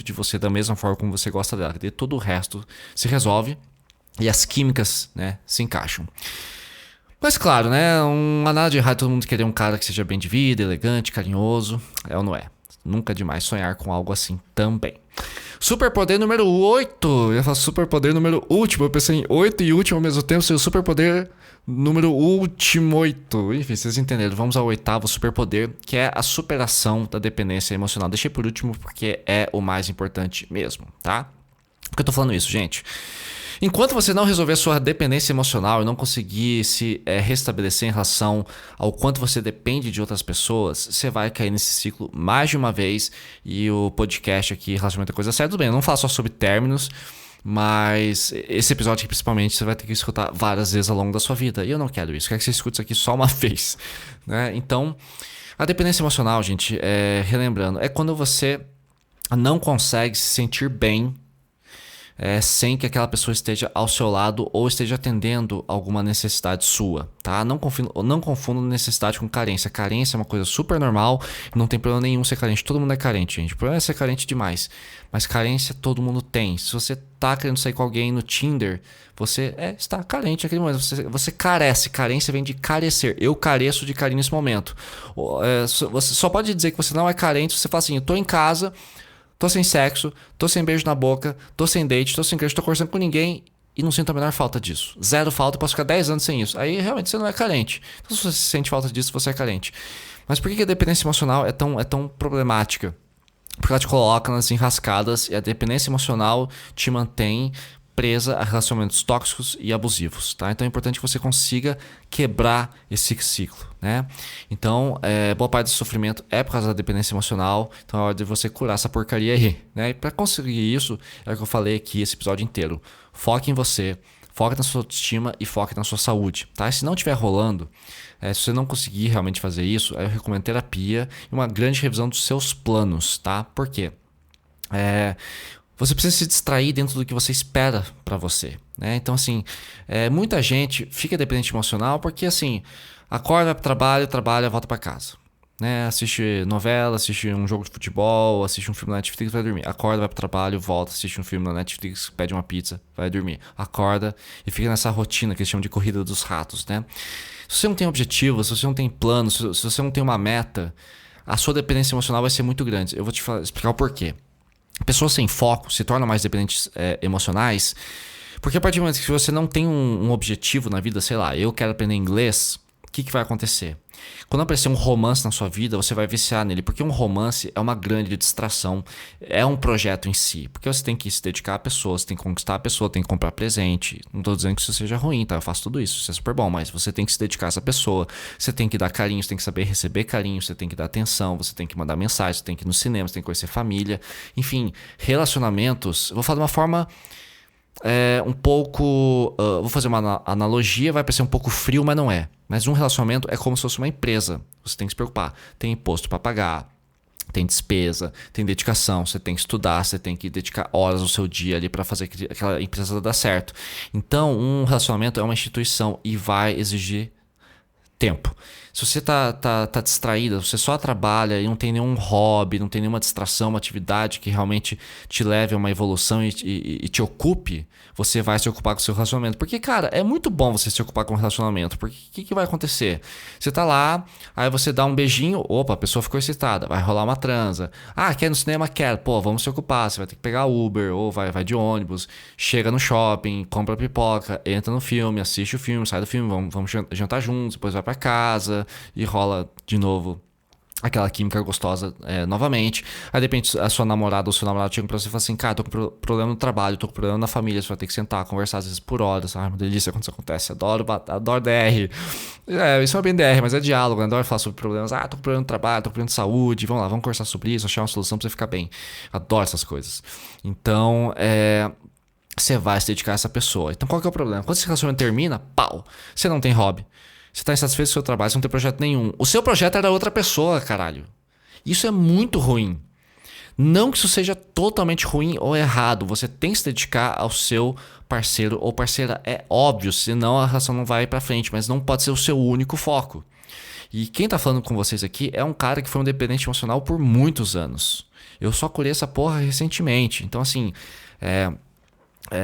S1: de você da mesma forma como você gosta dela. E todo o resto se resolve e as químicas, né, se encaixam. Mas claro, né, não há nada de errado todo mundo querer um cara que seja bem de vida, elegante, carinhoso. É ou não é? Nunca é demais sonhar com algo assim também. Superpoder número 8. Eu ia falar superpoder último. Eu pensei em 8 e último ao mesmo tempo. Seria o superpoder número último 8. Enfim, vocês entenderam. Vamos ao 8º superpoder, que é a superação da dependência emocional. Deixei por último porque é o mais importante mesmo, tá? Por que eu tô falando isso, gente? Enquanto você não resolver a sua dependência emocional e não conseguir se restabelecer em relação ao quanto você depende de outras pessoas, você vai cair nesse ciclo mais de uma vez. E o podcast aqui, Relacionamento é Coisa Séria, tudo bem, eu não falo só sobre términos, mas esse episódio aqui principalmente você vai ter que escutar várias vezes ao longo da sua vida. E eu não quero isso, eu quero que você escute isso aqui só uma vez, né? Então, a dependência emocional, gente, relembrando, é quando você não consegue se sentir bem sem que aquela pessoa esteja ao seu lado ou esteja atendendo alguma necessidade sua, tá? Não confunda necessidade com carência. Carência é uma coisa super normal, não tem problema nenhum ser carente. Todo mundo é carente, gente. O problema é ser carente demais. Mas carência todo mundo tem. Se você tá querendo sair com alguém no Tinder, você está carente naquele momento. Você carece. Carência vem de carecer. Eu careço de carinho nesse momento. Você só pode dizer que você não é carente se você fala assim, eu tô em casa, tô sem sexo, tô sem beijo na boca, tô sem date, tô sem crush, tô conversando com ninguém e não sinto a menor falta disso. Zero falta, posso ficar 10 anos sem isso. Aí realmente você não é carente. Então se você sente falta disso, você é carente. Mas por que a dependência emocional é tão problemática? Porque ela te coloca nas enrascadas e a dependência emocional te mantém presa a relacionamentos tóxicos e abusivos, tá? Então é importante que você consiga quebrar esse ciclo, né? Então, boa parte do sofrimento é por causa da dependência emocional, então é hora de você curar essa porcaria aí, né? E para conseguir isso, é o que eu falei aqui esse episódio inteiro. Foque em você, foque na sua autoestima e foque na sua saúde, tá? E se não estiver rolando, se você não conseguir realmente fazer isso, aí eu recomendo terapia e uma grande revisão dos seus planos, tá? Por quê? Você precisa se distrair dentro do que você espera pra você, né? Então, assim, muita gente fica dependente emocional porque, assim, acorda, vai pro trabalho, trabalha, volta pra casa, né? Assiste novela, assiste um jogo de futebol, assiste um filme na Netflix, vai dormir. Acorda, vai pro trabalho, volta, assiste um filme na Netflix, pede uma pizza, vai dormir. Acorda e fica nessa rotina que eles chamam de corrida dos ratos, né? Se você não tem objetivo, se você não tem plano, se você não tem uma meta, a sua dependência emocional vai ser muito grande. Eu vou te explicar o porquê. Pessoas sem foco se tornam mais dependentes emocionais, porque a partir do momento que você não tem um objetivo na vida, sei lá, eu quero aprender inglês, o que vai acontecer? Quando aparecer um romance na sua vida, você vai viciar nele, porque um romance é uma grande distração, é um projeto em si, porque você tem que se dedicar à pessoa, você tem que conquistar a pessoa, tem que comprar presente. Não estou dizendo que isso seja ruim, tá? Eu faço tudo isso, isso é super bom, mas você tem que se dedicar a essa pessoa, você tem que dar carinho, você tem que saber receber carinho, você tem que dar atenção, você tem que mandar mensagem, você tem que ir no cinema, você tem que conhecer família, enfim, relacionamentos. Eu vou falar de uma forma um pouco, vou fazer uma analogia, vai parecer um pouco frio, mas não é. Mas um relacionamento é como se fosse uma empresa. Você tem que se preocupar. Tem imposto para pagar, tem despesa, tem dedicação. Você tem que estudar, você tem que dedicar horas do seu dia ali para fazer aquela empresa dar certo. Então, um relacionamento é uma instituição e vai exigir tempo. Se você tá distraída, você só trabalha e não tem nenhum hobby, não tem nenhuma distração, uma atividade que realmente te leve a uma evolução e te ocupe, você vai se ocupar com o seu relacionamento. Porque, cara, é muito bom você se ocupar com o relacionamento. Porque o que vai acontecer? Você tá lá, aí você dá um beijinho, opa, a pessoa ficou excitada, vai rolar uma transa. Ah, quer ir no cinema? Quer. Pô, vamos se ocupar. Você vai ter que pegar Uber ou vai de ônibus, chega no shopping, compra pipoca, entra no filme, assiste o filme, sai do filme, vamos jantar juntos, depois vai pra casa e rola de novo aquela química gostosa novamente. Aí de repente a sua namorada ou seu namorado chega pra você e fala assim: cara, tô com problema no trabalho, tô com problema na família, você vai ter que sentar, conversar às vezes por horas. Ai, uma delícia quando isso acontece, adoro DR. Isso é bem DR, mas é diálogo, né? Adoro falar sobre problemas. Ah, tô com problema no trabalho, tô com problema de saúde, vamos lá, vamos conversar sobre isso, achar uma solução pra você ficar bem. Adoro essas coisas. Então, você vai se dedicar a essa pessoa. Então qual que é o problema? Quando esse relacionamento termina, pau, você não tem hobby. Você tá insatisfeito com o seu trabalho, você não tem projeto nenhum. O seu projeto era outra pessoa, caralho. Isso é muito ruim. Não que isso seja totalmente ruim ou errado. Você tem que se dedicar ao seu parceiro ou parceira. É óbvio, senão a relação não vai pra frente. Mas não pode ser o seu único foco. E quem tá falando com vocês aqui é um cara que foi um dependente emocional por muitos anos. Eu só curei essa porra recentemente. Então, assim,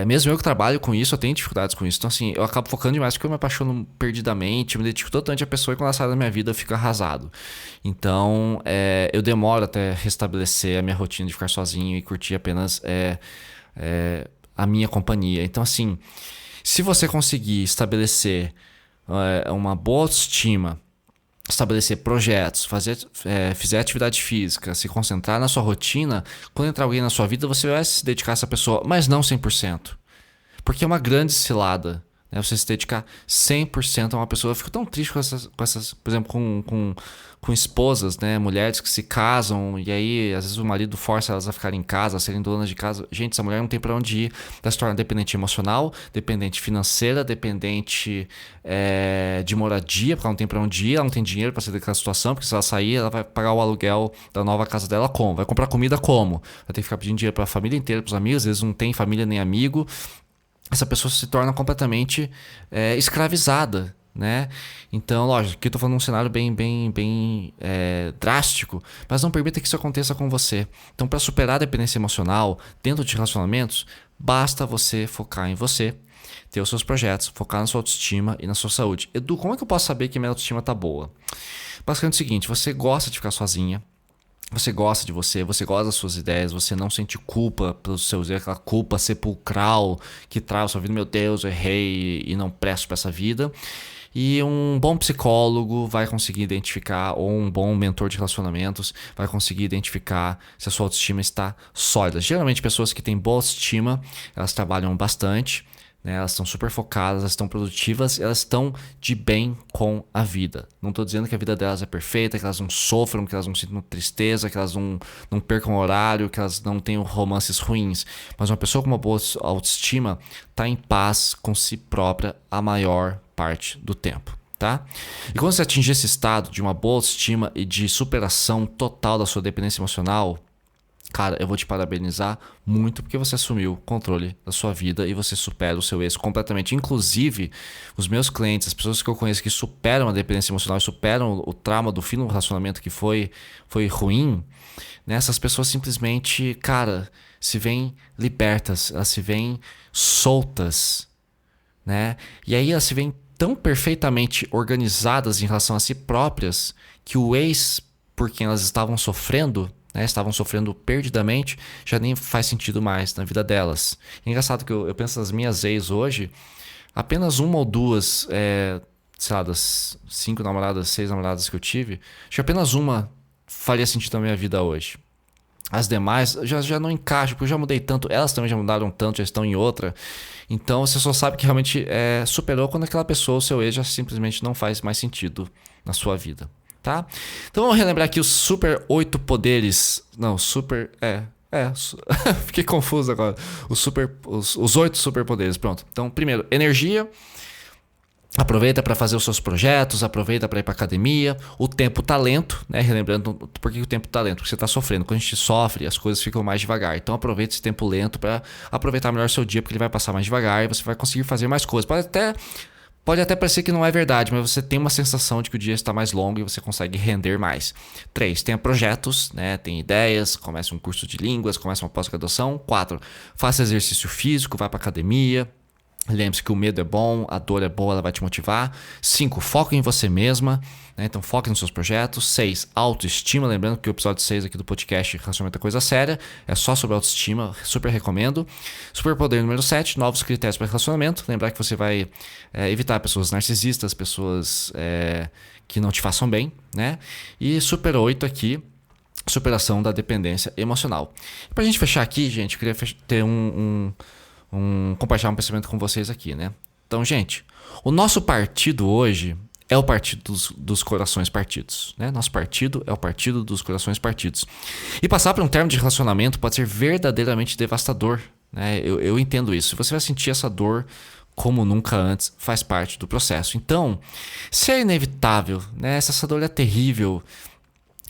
S1: mesmo eu que trabalho com isso, eu tenho dificuldades com isso. Então, assim, eu acabo focando demais porque eu me apaixono perdidamente, me dedico totalmente à pessoa e quando ela sai da minha vida eu fico arrasado. Então, eu demoro até restabelecer a minha rotina de ficar sozinho e curtir apenas a minha companhia. Então, assim, se você conseguir estabelecer uma boa autoestima, estabelecer projetos, fizer atividade física, se concentrar na sua rotina, quando entrar alguém na sua vida, você vai se dedicar a essa pessoa, mas não 100%. Porque é uma grande cilada, né? Você se dedicar 100% a uma pessoa. Eu fico tão triste com essas por exemplo, com esposas, né? Mulheres que se casam e aí às vezes o marido força elas a ficarem em casa, a serem donas de casa. Gente, essa mulher não tem pra onde ir. Ela se torna dependente emocional, dependente financeira, dependente de moradia, porque ela não tem pra onde ir, ela não tem dinheiro pra sair daquela situação, porque se ela sair, ela vai pagar o aluguel da nova casa dela como? Vai comprar comida como? Vai ter que ficar pedindo dinheiro pra família inteira, pros amigos, às vezes não tem família nem amigo. Essa pessoa se torna completamente escravizada, né? Então, lógico, aqui eu tô falando um cenário bem drástico, mas não permita que isso aconteça com você. Então, para superar a dependência emocional dentro de relacionamentos, basta você focar em você, ter os seus projetos, focar na sua autoestima e na sua saúde. Edu, como é que eu posso saber que minha autoestima tá boa? Basicamente é o seguinte: você gosta de ficar sozinha, você gosta de você gosta das suas ideias, você não sente culpa pelos seus erros, aquela culpa sepulcral que traz a sua vida. Meu Deus, eu errei e não presto pra essa vida. E um bom psicólogo vai conseguir identificar, ou um bom mentor de relacionamentos vai conseguir identificar se a sua autoestima está sólida. Geralmente pessoas que têm boa autoestima, elas trabalham bastante, né? Elas estão super focadas, elas estão produtivas, elas estão de bem com a vida. Não estou dizendo que a vida delas é perfeita, que elas não sofram, que elas não sintam tristeza, que elas não percam horário, que elas não tenham romances ruins. Mas uma pessoa com uma boa autoestima está em paz com si própria a maior parte do tempo. Tá? E quando você atingir esse estado de uma boa autoestima e de superação total da sua dependência emocional, cara, eu vou te parabenizar muito porque você assumiu o controle da sua vida e você supera o seu ex completamente. Inclusive, os meus clientes, as pessoas que eu conheço que superam a dependência emocional e superam o trauma do fim do relacionamento que foi ruim, né? Essas pessoas simplesmente, cara, se veem libertas, elas se veem soltas, né? E aí elas se veem tão perfeitamente organizadas em relação a si próprias que o ex por quem elas estavam sofrendo, né, estavam sofrendo perdidamente, já nem faz sentido mais na vida delas. É engraçado que eu penso nas minhas ex hoje, apenas uma ou duas, sei lá, das 5 namoradas, 6 namoradas que eu tive, acho que apenas uma faria sentido na minha vida hoje. As demais já não encaixam, porque eu já mudei tanto, elas também já mudaram tanto, já estão em outra. Então você só sabe que realmente superou quando aquela pessoa, o seu ex, já simplesmente não faz mais sentido na sua vida. Tá? Então vamos relembrar aqui os super 8 poderes. Não, super. Fiquei confuso agora. Os 8 superpoderes. Pronto. Então, primeiro, energia. Aproveita para fazer os seus projetos, aproveita para ir para academia. O tempo tá lento, né? Relembrando por que o tempo tá lento, porque você está sofrendo. Quando a gente sofre, as coisas ficam mais devagar. Então aproveita esse tempo lento para aproveitar melhor o seu dia, porque ele vai passar mais devagar e você vai conseguir fazer mais coisas. Pode até parecer que não é verdade, mas você tem uma sensação de que o dia está mais longo e você consegue render mais. 3. Tenha projetos, né? Tem ideias, comece um curso de línguas, comece uma pós-graduação. 4. Faça exercício físico, vá para academia. Lembre-se que o medo é bom, a dor é boa, ela vai te motivar. 5. Foca em você mesma, né? Então foque nos seus projetos. 6. Autoestima. Lembrando que o episódio 6 aqui do podcast Relacionamento é Coisa Séria é só sobre autoestima, super recomendo. Superpoder número 7. Novos critérios para relacionamento. Lembrar que você vai evitar pessoas narcisistas, pessoas que não te façam bem, né? E super 8 aqui, superação da dependência emocional. Pra gente fechar aqui, gente, eu queria ter compartilhar um pensamento com vocês aqui, né? Então, gente, o nosso partido hoje é o partido dos corações partidos, né? Nosso partido é o partido dos corações partidos. E passar por um termo de relacionamento pode ser verdadeiramente devastador, né? Eu entendo isso. Você vai sentir essa dor como nunca antes, faz parte do processo. Então, se é inevitável, né? Se essa dor é terrível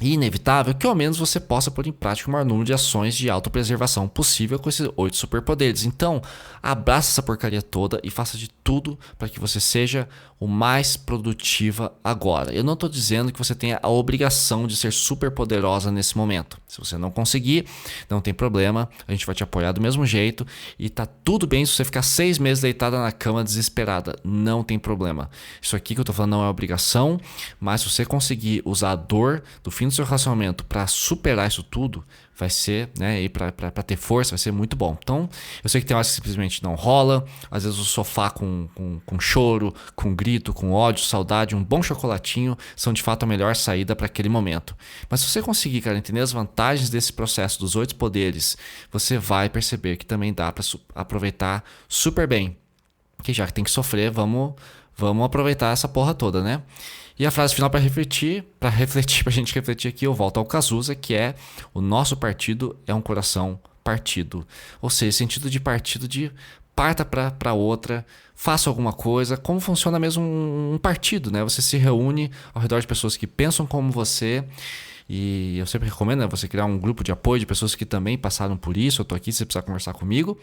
S1: e inevitável, que ao menos você possa pôr em prática o maior número de ações de autopreservação possível com esses 8 superpoderes. Então, abraça essa porcaria toda e faça de tudo para que você seja o mais produtiva agora. Eu não estou dizendo que você tenha a obrigação de ser super poderosa nesse momento. Se você não conseguir, não tem problema, a gente vai te apoiar do mesmo jeito e tá tudo bem se você ficar 6 meses deitada na cama desesperada. Não tem problema. Isso aqui que eu tô falando não é obrigação, mas se você conseguir usar a dor do fim do seu relacionamento para superar isso tudo, vai ser, né, e para ter força, vai ser muito bom. Então, eu sei que tem horas que simplesmente não rola, às vezes o sofá com choro, com grito, com ódio, saudade, um bom chocolatinho são de fato a melhor saída para aquele momento. Mas se você conseguir, cara, entender as vantagens desse processo dos 8 poderes, você vai perceber que também dá para aproveitar super bem. Porque já que tem que sofrer, vamos aproveitar essa porra toda, né? E a frase final para a gente refletir aqui, eu volto ao Cazuza, que é: o nosso partido é um coração partido. Ou seja, sentido de partido de parta para outra, faça alguma coisa, como funciona mesmo um partido, né? Você se reúne ao redor de pessoas que pensam como você. E eu sempre recomendo, né, você criar um grupo de apoio de pessoas que também passaram por isso. Eu tô aqui se você precisar conversar comigo.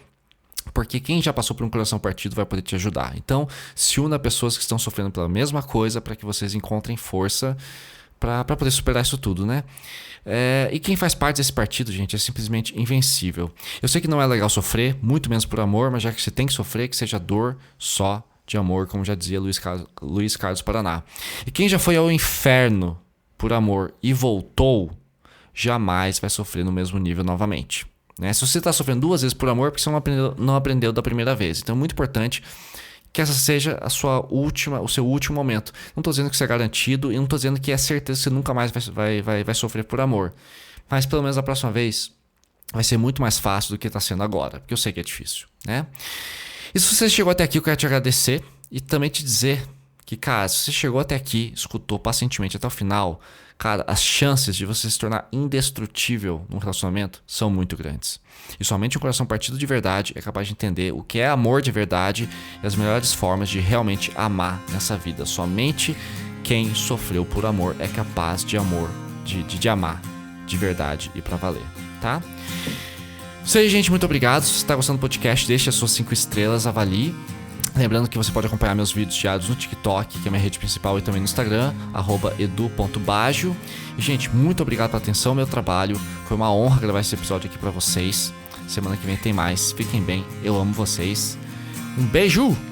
S1: Porque quem já passou por um coração partido vai poder te ajudar. Então, se una a pessoas que estão sofrendo pela mesma coisa para que vocês encontrem força para poder superar isso tudo, né? E quem faz parte desse partido, gente, é simplesmente invencível. Eu sei que não é legal sofrer, muito menos por amor, mas já que você tem que sofrer, que seja dor só de amor, como já dizia Luiz Carlos Paraná. E quem já foi ao inferno por amor e voltou, jamais vai sofrer no mesmo nível novamente. Né? Se você está sofrendo 2 vezes por amor, é porque você não aprendeu da primeira vez. Então é muito importante que essa seja o seu último momento. Não tô dizendo que isso é garantido e não tô dizendo que é certeza que você nunca mais vai sofrer por amor. Mas pelo menos a próxima vez vai ser muito mais fácil do que tá sendo agora, porque eu sei que é difícil, né? E se você chegou até aqui, eu quero te agradecer e também te dizer que, cara, se você chegou até aqui, escutou pacientemente até o final, cara, as chances de você se tornar indestrutível num relacionamento são muito grandes. E somente um coração partido de verdade é capaz de entender o que é amor de verdade e as melhores formas de realmente amar nessa vida. Somente quem sofreu por amor é capaz de amar de verdade e pra valer, tá? Isso aí, gente, muito obrigado. Se você está gostando do podcast, deixe as suas 5 estrelas, avalie. Lembrando que você pode acompanhar meus vídeos diários no TikTok, que é minha rede principal, e também no Instagram, @edu.baggio. E, gente, muito obrigado pela atenção ao meu trabalho. Foi uma honra gravar esse episódio aqui pra vocês. Semana que vem tem mais. Fiquem bem. Eu amo vocês. Um beijo!